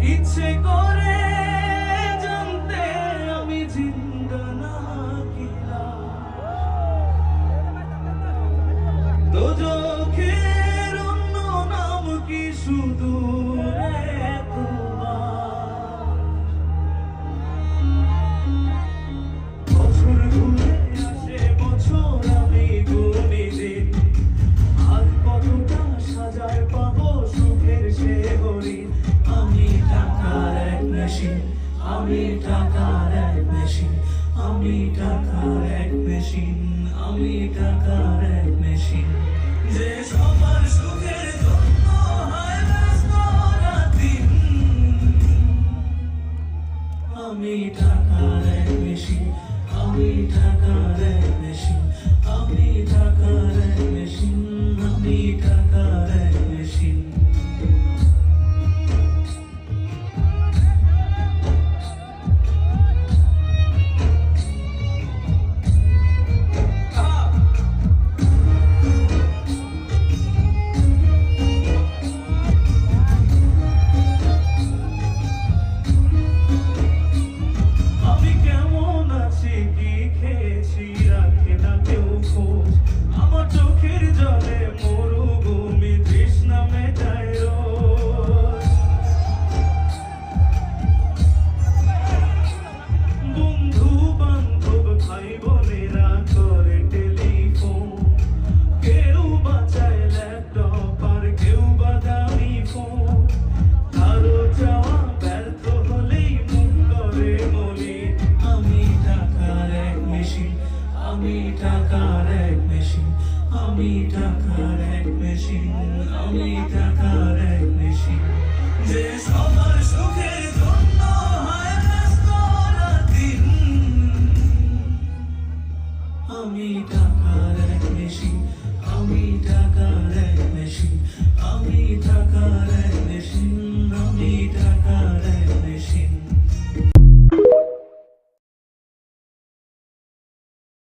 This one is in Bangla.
ইচ্ছে করে জানতে আমি জিন্দা না কিলা দোজখের অন্য নাম কি শুধু বছর ঘুরে আসে বছর আমি গুনি দিন আর কতটা সাজায় পাবো সুখের সে হরিণ আমি টাকার এক মেশিন আমি টাকার এক মেশিন আমি টাকার এক মেশিন আমি টাকার এক মেশিন